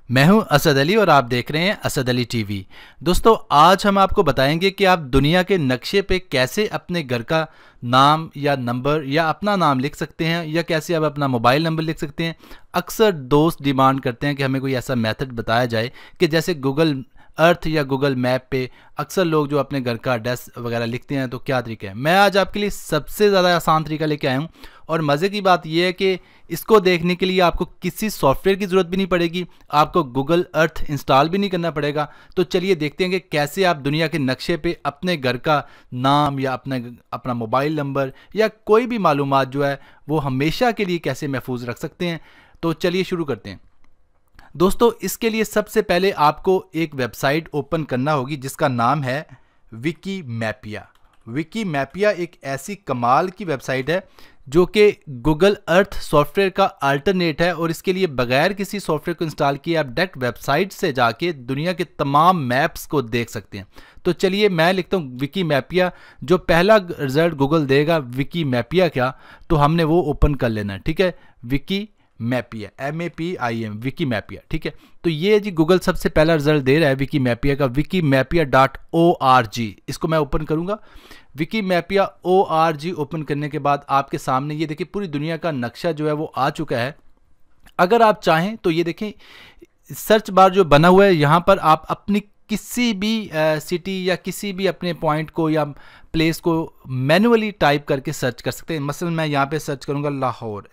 मैं हूं असद अली और आप देख रहे हैं असद अली टीवी। दोस्तों, आज हम आपको बताएंगे कि आप दुनिया के नक्शे पे कैसे अपने घर का नाम या नंबर या अपना नाम लिख सकते हैं, या कैसे आप अपना मोबाइल नंबर लिख सकते हैं। अक्सर दोस्त डिमांड करते हैं कि हमें कोई ऐसा मेथड बताया जाए कि जैसे गूगल अर्थ या गूगल मैप पे अक्सर लोग जो अपने घर का एड्रेस वगैरह लिखते हैं, तो क्या तरीका है। मैं आज आपके लिए सबसे ज़्यादा आसान तरीका लेके आया हूँ, और मज़े की बात यह है कि इसको देखने के लिए आपको किसी सॉफ्टवेयर की ज़रूरत भी नहीं पड़ेगी, आपको गूगल अर्थ इंस्टॉल भी नहीं करना पड़ेगा। तो चलिए देखते हैं कि कैसे आप दुनिया के नक्शे पे अपने घर का नाम या अपना मोबाइल नंबर या कोई भी मालूमात जो है वो हमेशा के लिए कैसे महफूज रख सकते हैं। तो चलिए शुरू करते हैं। दोस्तों, इसके लिए सबसे पहले आपको एक वेबसाइट ओपन करना होगी जिसका नाम है विकीमैपिया। विकीमैपिया एक ऐसी कमाल की वेबसाइट है जो कि गूगल अर्थ सॉफ्टवेयर का अल्टरनेट है, और इसके लिए बगैर किसी सॉफ्टवेयर को इंस्टॉल किए आप डायरेक्ट वेबसाइट से जाके दुनिया के तमाम मैप्स को देख सकते हैं। तो चलिए मैं लिखता हूँ विकीमैपिया। जो पहला रिजल्ट गूगल देगा विकीमैपिया क्या, तो हमने वो ओपन कर लेना है। ठीक है, विकीमैपिया MAPIM विकीमैपिया। ठीक है, तो ये जी गूगल सबसे पहला रिजल्ट दे रहा है विकीमैपिया का, wikimapia.org। इसको मैं ओपन करूंगा। विकीमैपिया ORG ओपन करने के बाद आपके सामने ये देखिए पूरी दुनिया का नक्शा जो है वो आ चुका है। अगर आप चाहें तो ये देखें सर्च बार जो बना हुआ है, यहाँ पर आप अपनी किसी भी सिटी या किसी भी अपने पॉइंट को या प्लेस को मैनुअली टाइप करके सर्च कर सकते हैं। मसलन मैं यहाँ पे सर्च करूँगा लाहौर,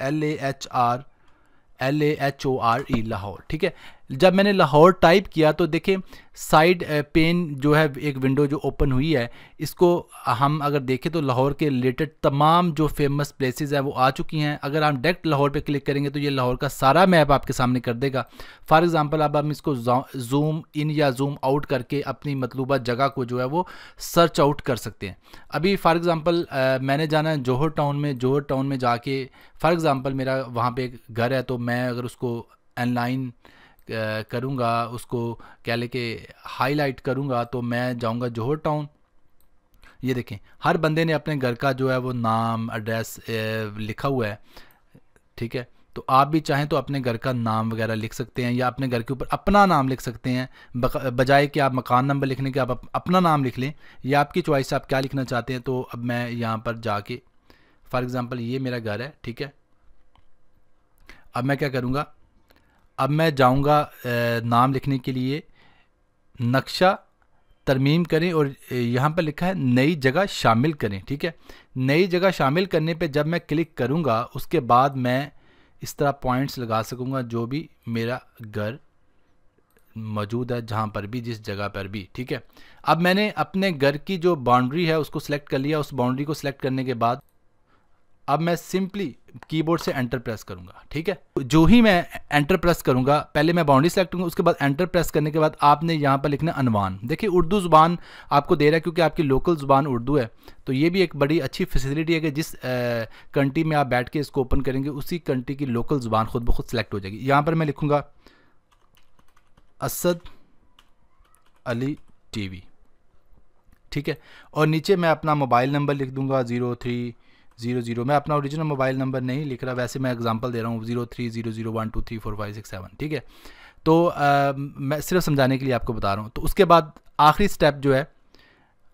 LAHORE लाहौर। ठीक है, जब मैंने लाहौर टाइप किया तो देखें साइड पेन जो है एक विंडो जो ओपन हुई है, इसको हम अगर देखें तो लाहौर के रिलेटेड तमाम जो फेमस प्लेसेस हैं वो आ चुकी हैं। अगर हम डायरेक्ट लाहौर पे क्लिक करेंगे तो ये लाहौर का सारा मैप आपके सामने कर देगा। फॉर एग्जांपल अब हम इसको जूम इन या जूम आउट करके अपनी मतलूबा जगह को जो है वो सर्च आउट कर सकते हैं। अभी फॉर एग्जांपल मैंने जाना है जौहर टाउन में। जौहर टाउन में जाके फॉर एग्जांपल मेरा वहाँ पे एक घर है, तो मैं अगर उसको ऑनलाइन करूँगा, उसको क्या लेके हाईलाइट करूँगा, तो मैं जाऊँगा जौहर टाउन। ये देखें हर बंदे ने अपने घर का जो है वो नाम एड्रेस लिखा हुआ है। ठीक है, तो आप भी चाहें तो अपने घर का नाम वगैरह लिख सकते हैं, या अपने घर के ऊपर अपना नाम लिख सकते हैं। बजाय कि आप मकान नंबर लिखने के आप अपना नाम लिख लें, या आपकी चॉइस आप क्या लिखना चाहते हैं। तो अब मैं यहाँ पर जाके फॉर एग्ज़ाम्पल ये मेरा घर है। ठीक है, अब मैं क्या करूँगा, अब मैं जाऊंगा नाम लिखने के लिए नक्शा तरमीम करें, और यहाँ पर लिखा है नई जगह शामिल करें। ठीक है, नई जगह शामिल करने पे जब मैं क्लिक करूँगा उसके बाद मैं इस तरह पॉइंट्स लगा सकूँगा जो भी मेरा घर मौजूद है, जहाँ पर भी जिस जगह पर भी। ठीक है, अब मैंने अपने घर की जो बाउंड्री है उसको सिलेक्ट कर लिया। उस बाउंड्री को सिलेक्ट करने के बाद अब मैं सिंपली कीबोर्ड से एंटर प्रेस करूंगा। ठीक है, जो ही मैं एंटर प्रेस करूंगा, पहले मैं बाउंड्री सेलेक्ट करूंगा, उसके बाद एंटर प्रेस करने के बाद आपने यहाँ पर लिखना अनवान। देखिए उर्दू ज़ुबान आपको दे रहा है क्योंकि आपकी लोकल ज़ुबान उर्दू है। तो ये भी एक बड़ी अच्छी फैसिलिटी है कि जिस कंट्री में आप बैठ के इसको ओपन करेंगे उसी कंट्री की लोकल ज़ुबान खुद ब खुद सेलेक्ट हो जाएगी। यहाँ पर मैं लिखूँगा असद अली टीवी। ठीक है, और नीचे मैं अपना मोबाइल नंबर लिख दूँगा 0300। मैं अपना ओरिजिनल मोबाइल नंबर नहीं लिख रहा, वैसे मैं एग्जांपल दे रहा हूँ 030012234567। ठीक है, तो मैं सिर्फ समझाने के लिए आपको बता रहा हूँ। तो उसके बाद आखिरी स्टेप जो है,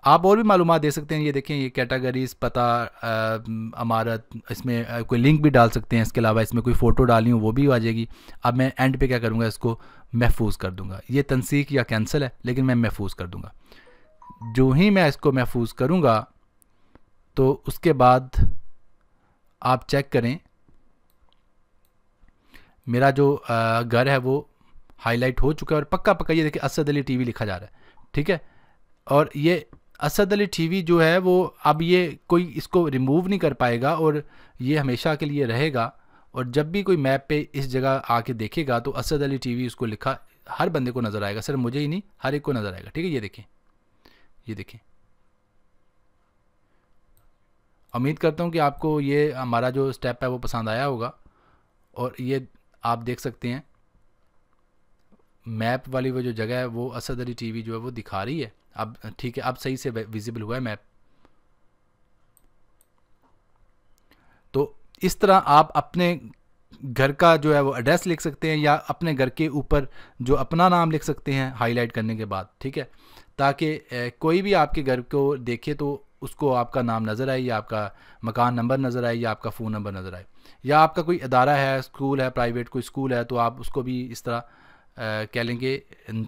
आप और भी मालूमात दे सकते हैं। ये देखें ये कैटेगरीज, पता, अमारत, इसमें कोई लिंक भी डाल सकते हैं। इसके अलावा इसमें कोई फ़ोटो डाली हो वो भी आ जाएगी। अब मैं एंड पे क्या करूँगा, इसको महफूज कर दूँगा। ये तनसीख या कैंसिल है, लेकिन मैं महफूज कर दूँगा। जो ही मैं इसको महफूज करूँगा तो उसके बाद आप चेक करें मेरा जो घर है वो हाईलाइट हो चुका है, और पक्का पक्का ये देखिए असद अली टीवी लिखा जा रहा है। ठीक है, और ये असद अली टीवी जो है वो अब ये कोई इसको रिमूव नहीं कर पाएगा, और ये हमेशा के लिए रहेगा। और जब भी कोई मैप पे इस जगह आके देखेगा तो असद अली टीवी उसको लिखा हर बंदे को नज़र आएगा, सिर्फ मुझे ही नहीं, हर एक को नज़र आएगा। ठीक है, ये देखें, ये देखें। उम्मीद करता हूँ कि आपको ये हमारा जो स्टेप है वो पसंद आया होगा। और ये आप देख सकते हैं मैप वाली वो जो जगह है वो असद अली टीवी जो है वो दिखा रही है। अब ठीक है, अब सही से विजिबल हुआ है मैप। तो इस तरह आप अपने घर का जो है वो एड्रेस लिख सकते हैं, या अपने घर के ऊपर जो अपना नाम लिख सकते हैं हाईलाइट करने के बाद, ठीक है, ताकि कोई भी आपके घर को देखे तो उसको आपका नाम नज़र आए, या आपका मकान नंबर नज़र आए, या आपका फ़ोन नंबर नज़र आए। या आपका कोई अदारा है, स्कूल है, प्राइवेट कोई स्कूल है, तो आप उसको भी इस तरह कह लेंगे,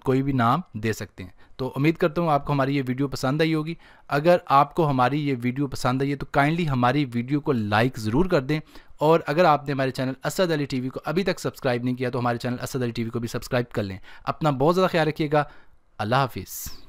कोई भी नाम दे सकते हैं। तो उम्मीद करता हूँ आपको हमारी ये वीडियो पसंद आई होगी। अगर आपको हमारी ये वीडियो पसंद आई है तो काइंडली हमारी वीडियो को लाइक ज़रूर कर दें, और अगर आपने हमारे चैनल असद अली टीवी को अभी तक सब्सक्राइब नहीं किया तो हमारे चैनल असद अली टीवी को भी सब्सक्राइब कर लें। अपना बहुत ज़्यादा ख्याल रखिएगा। अल्लाह हाफिज़।